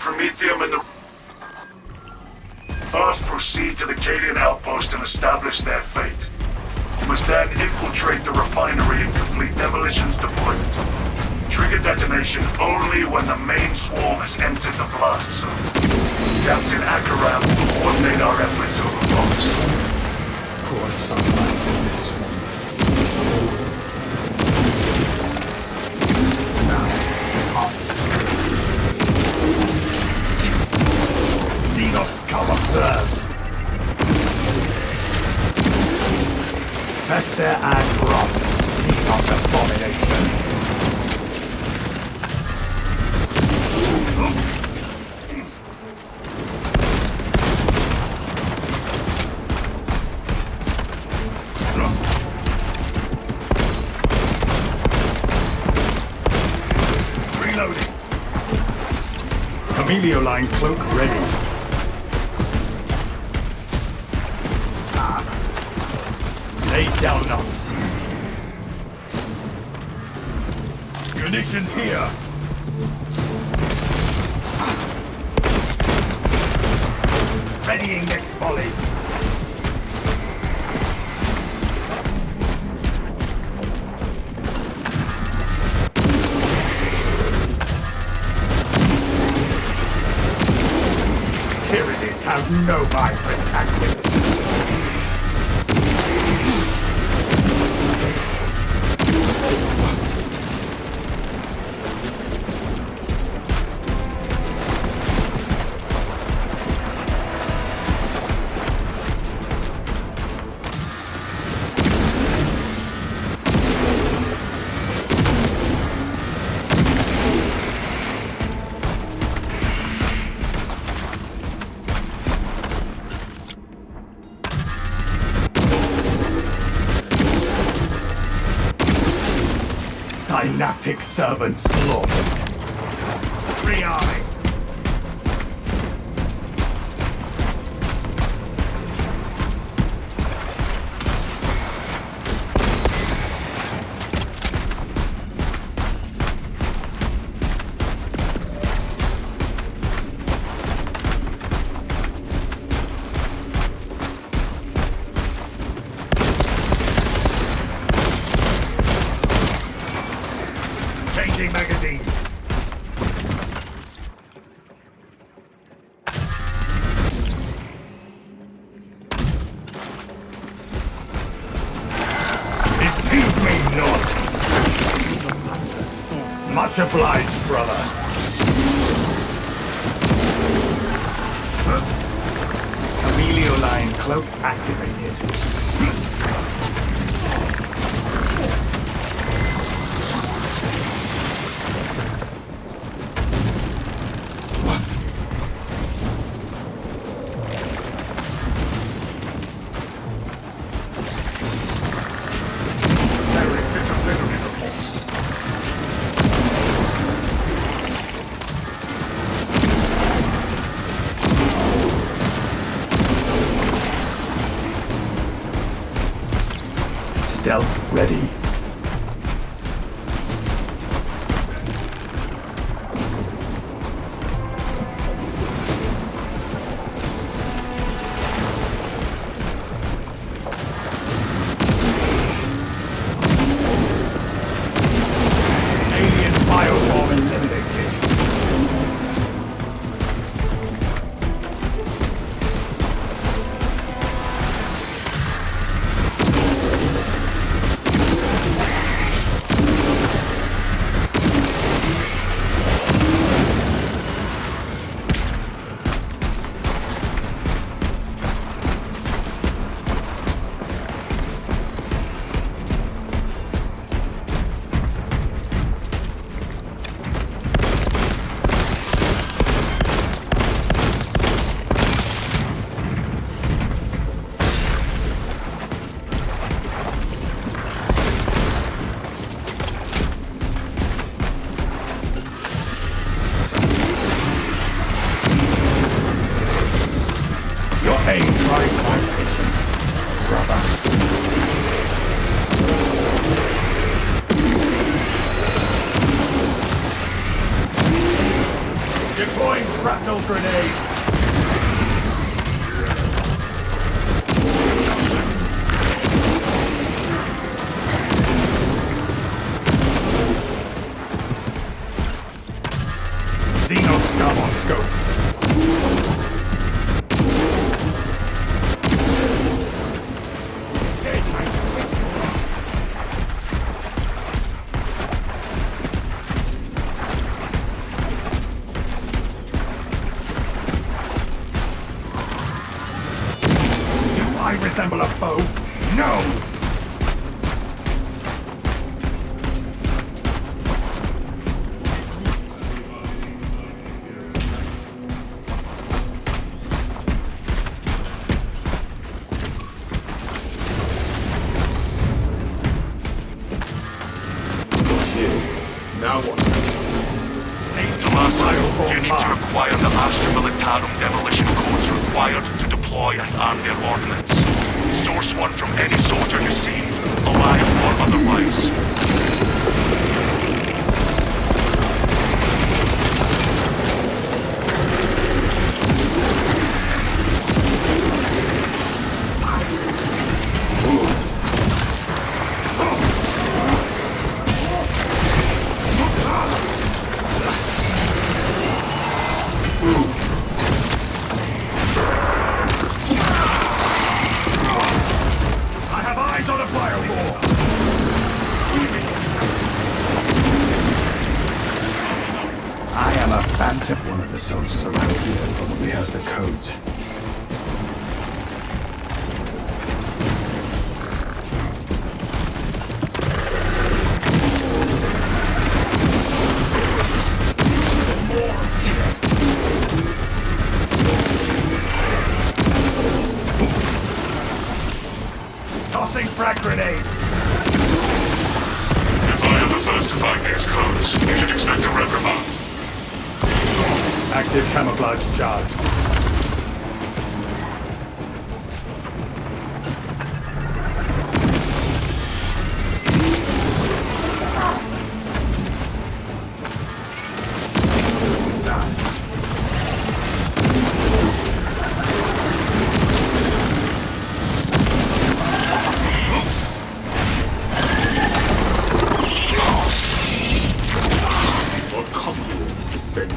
Promethium and the... First, proceed to the Cadian outpost and establish their fate. You must then infiltrate the refinery and complete demolition's deployment. Trigger detonation only when the main swarm has entered the blast zone. Captain Akaram will coordinate our efforts over bombs. Poor sunlight in this swamp. Now, up. Xenos come observe. Fester and rot. Xenos abomination. Reloading. Amelioline cloak ready. They shall not see. Munitions here. Readying next volley. Tyranids have no vibrant tactics. Synaptic servants slaughtered. Rearming. Changing magazine. Impede me not. Much obliged, brother. Amelioline cloak activated. Stealth ready. Alien bioform eliminated. Pain tries my patience, brother. Deploying shrapnel grenade. Xeno scum on scope. I resemble a foe? No! Now what? Tomaso, you need to acquire the Astra Militarum demolition codes required to deploy and arm their ordnance. Source one from any soldier you see, alive or otherwise. One of the soldiers around here probably has the codes. Tossing frag grenade! If I am the first to find these codes, you should expect a reprimand. Active camouflage charged.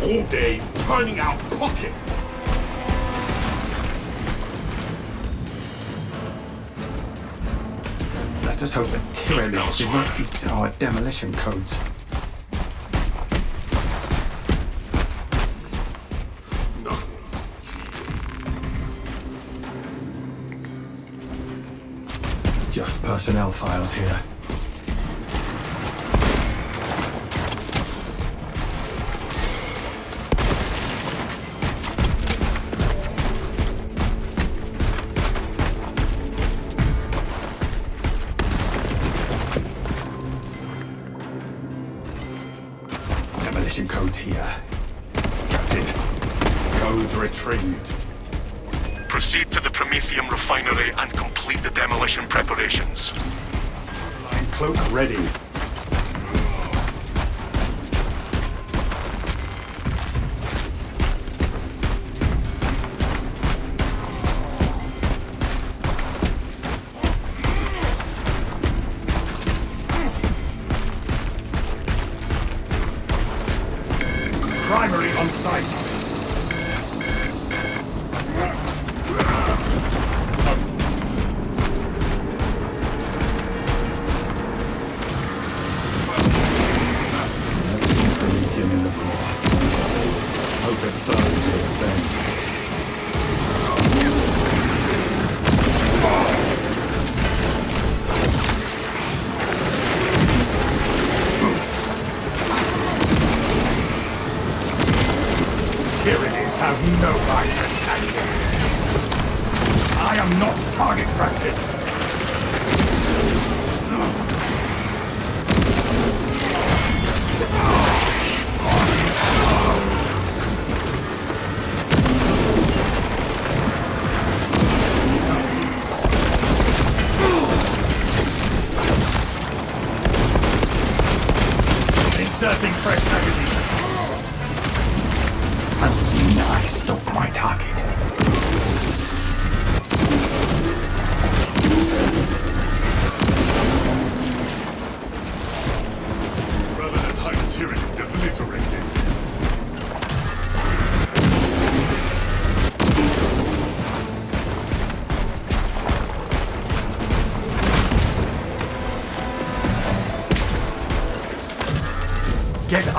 All day turning out pockets. Let us hope the Tyranids did not eat our demolition codes. No. Just personnel files here. Demolition codes here. Captain, codes retrieved. Proceed to the Promethium refinery and complete the demolition preparations. Line cloak ready. Primary on site. Promethium in the core. Hope it burns all the same. Tyranids have no right to tactics. I am not target practice. Inserting fresh magazine.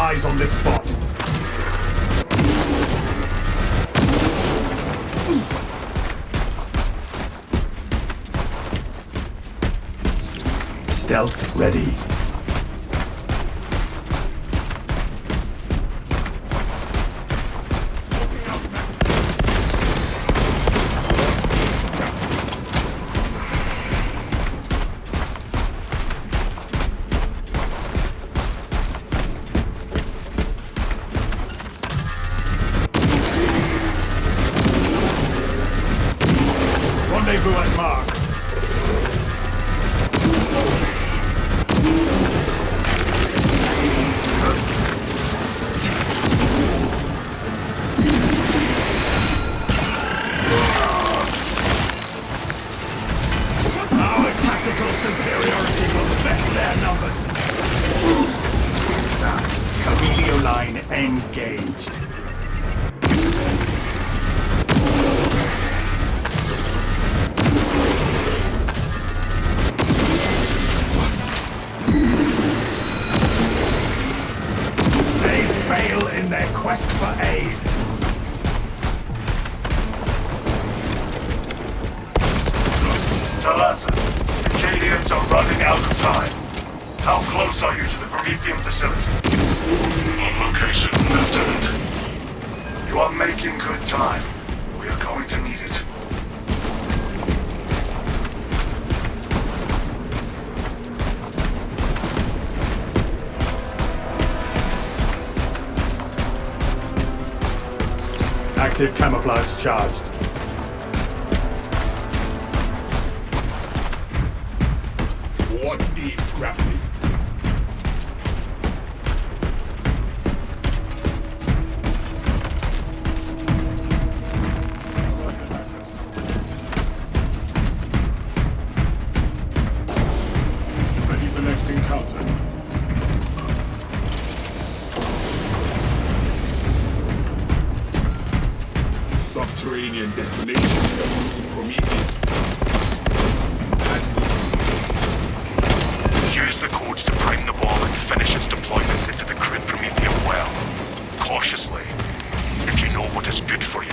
eyes on this spot. Stealth ready. Rendezvous at mark. Our tactical superiority will best their numbers. Chameleon line engaged. Fail in their quest for aid. Talassa, the Cadians are running out of time. How close are you to the Promethean facility? On location, Lieutenant. You are making good time. We are going to need it. Active camouflage charged. What needs grappling? Ready for next encounter. Subterranean detonation. Promethean. Use the codes to prime the bomb and finish its deployment into the crude Promethean well. Cautiously, if you know what is good for you.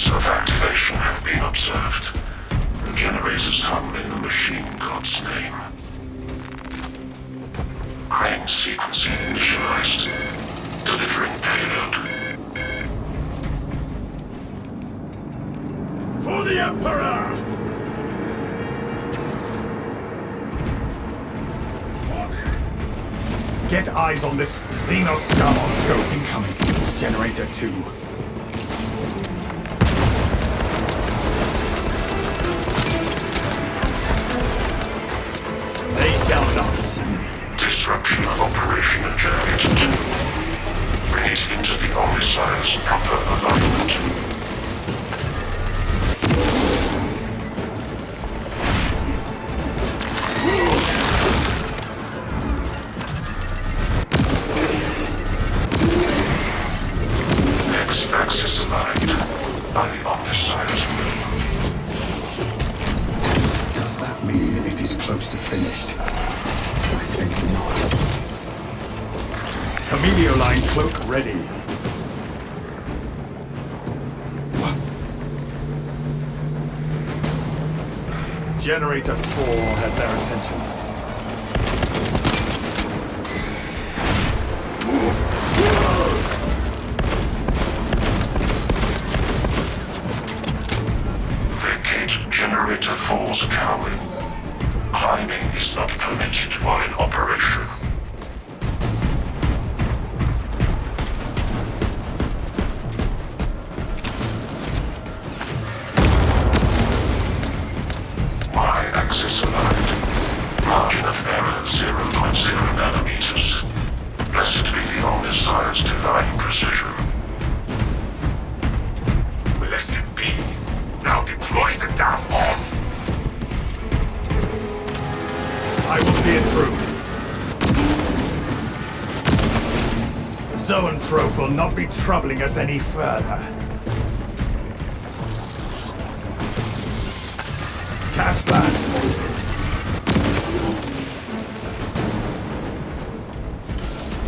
Of activation have been observed. The generators hum in the machine god's name. Crane sequencing initialized. Delivering payload. For the Emperor! Get eyes on this Xenos scum on scope incoming. Generator 2. They shall not see. Disruption of operation at Generator 2. Bring it into the Omnissiah's proper alignment. X-axis aligned by the Omnissiah's will. Does that mean it is close to finished? I think not. Chameleon line cloak ready. Generator 4 has their attention. Generator 4's cowling. Climbing is not permitted while in operation. Y-axis aligned. Margin of error 0.0 nanometers. Blessed be the Omnissiah's divine precision. Blessed be. Now deploy the damn bomb. I will see it through. The zoanthrope will not be troubling us any further. Cast land.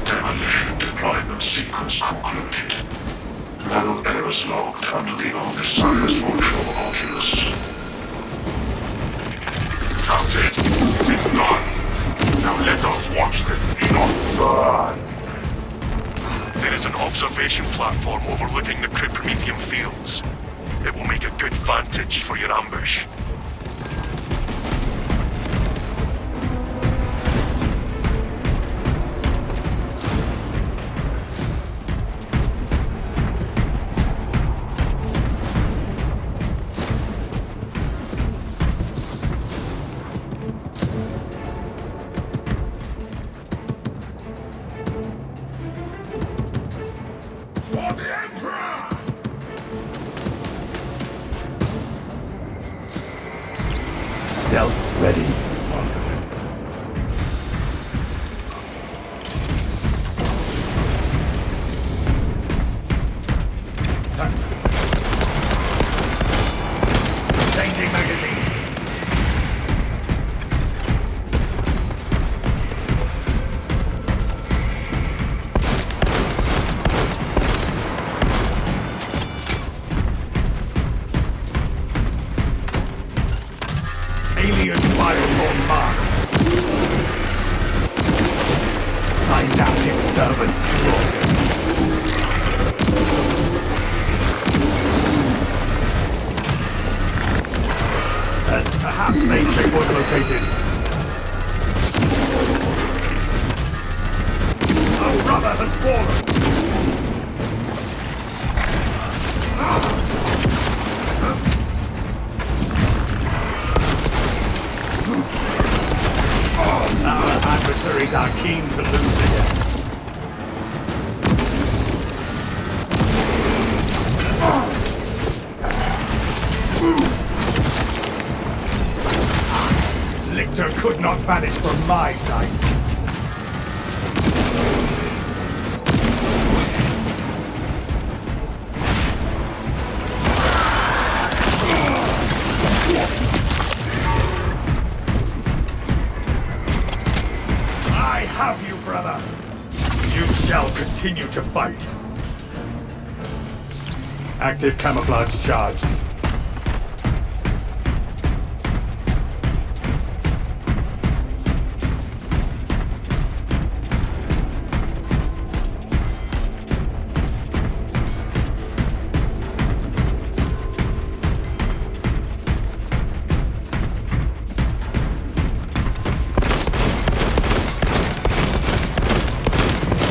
Demolition deployment sequence concluded. No errors logged under the Omniscience Virtual Oculus. That's it. It's done. Now let us watch the phenom burn. There is an observation platform overlooking the Cryptomethium fields. It will make a good vantage for your ambush. For the Emperor! Stealth ready. It's time. Changing magazine. Alien biome marked. Synaptic servants slaughtered. As perhaps a checkpoint located. Our brother has fallen. Our adversaries are keen to lose it. Lictor could not vanish from my sight. I have you, brother. You shall continue to fight. Active camouflage charged.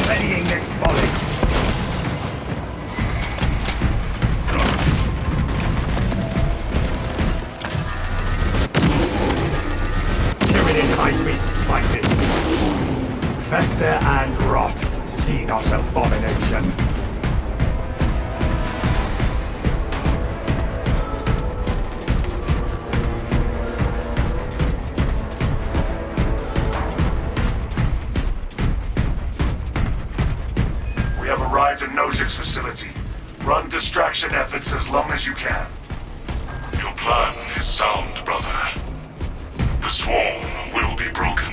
Readying next volley. Tyranid High Priest sighted. Fester and rot, Xenos abomination. We have arrived at Nozick's facility. Run distraction efforts as long as you can. Your plan is sound, brother. The swarm will be broken.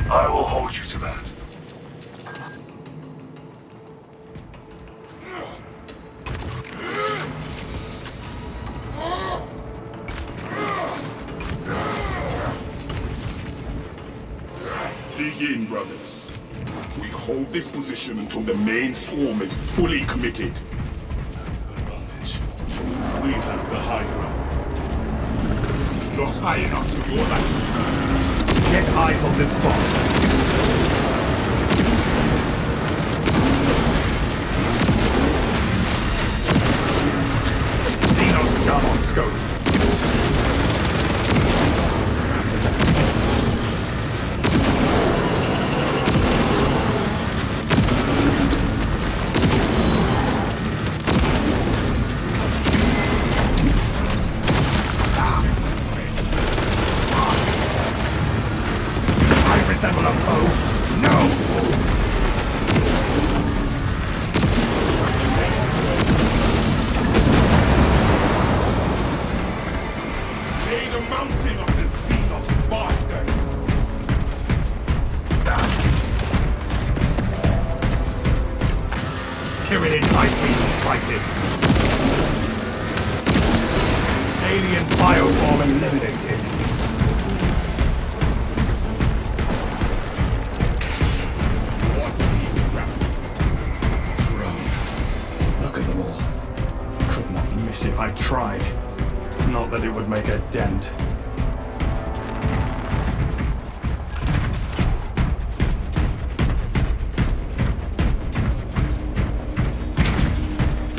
I will hold you to that. Begin, brothers. We hold this position until the main swarm is fully committed. Advantage. We have the high ground. Not high enough for your liking. Get eyes on this spot. Xenos scum on scope. resemble a foe? No! Lay the mountain on the Xenos bastards! Tyranid eyepiece sighted. Alien bioform eliminated. Look at them all. Could not miss if I tried. Not that it would make a dent.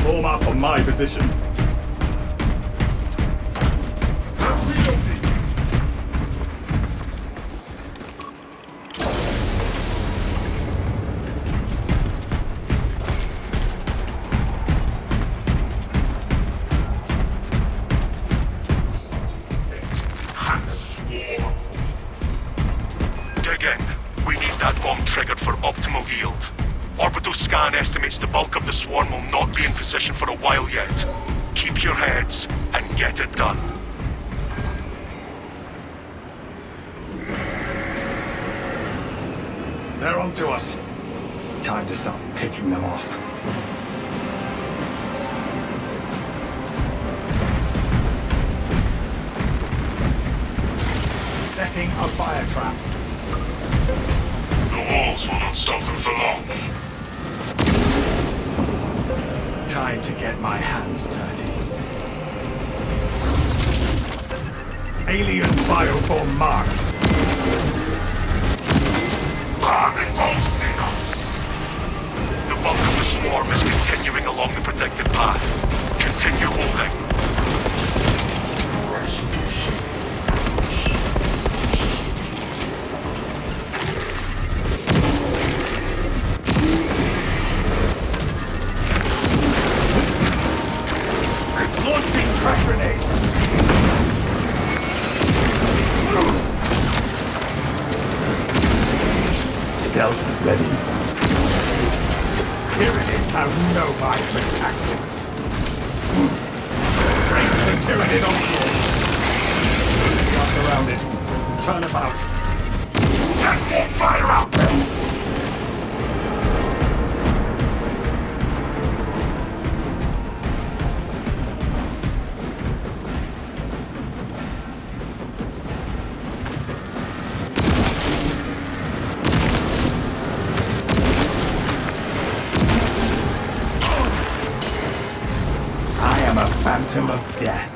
Form up on my position. Dig in. We need that bomb triggered for optimal yield. Orbital scan estimates the bulk of the swarm will not be in position for a while yet. Keep your heads and get it done. They're on to us. Time to start picking them off. Setting a fire trap. The walls will not stop them for long. Time to get my hands dirty. Alien bioform marked. The bulk of the swarm is continuing along the predicted path. Continue holding. Launching crack grenade. Stealth ready. Tyranids have no vibrant tactics. Brace the Tyranid onslaught. We are surrounded. Turn about. There's more fire out there! A phantom of death.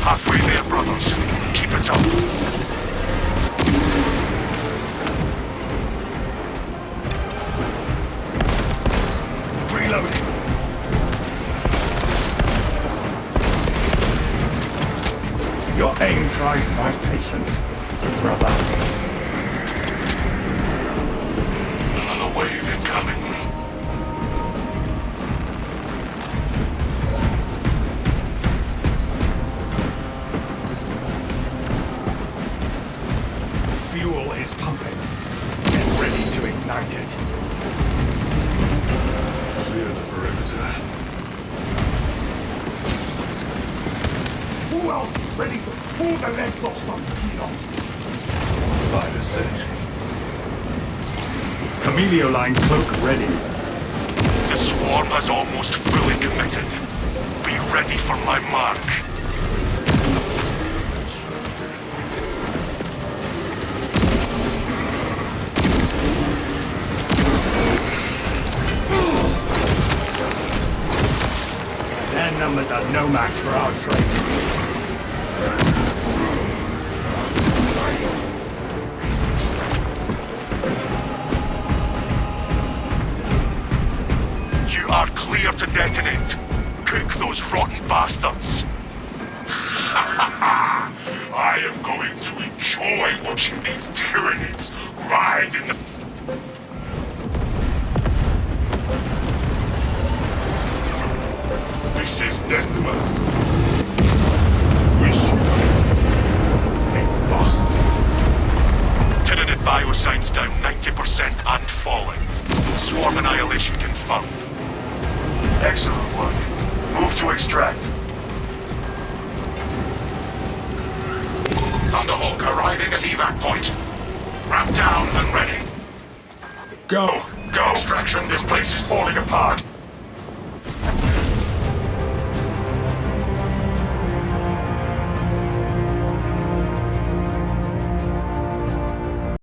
Halfway there, brothers. Keep it up. Reloading. Your aim tries my patience, brother. Another wave incoming. Fuel is pumping. Get ready to ignite it. Clear the perimeter. Who else is ready to pull the legs off some Xenos? Fire set. Camelio line cloak ready. The swarm has almost fully committed. Be ready for my mark. Their numbers are no match for our trade. You are clear to detonate. Cook those rotten bastards. I am going to enjoy watching these Tyranids ride in the... Squad's down 90% and falling. Swarm annihilation confirmed. Excellent work. Move to extract. Thunderhawk arriving at evac point. Ramp down and ready. Go! Go! Extraction, this place is falling apart.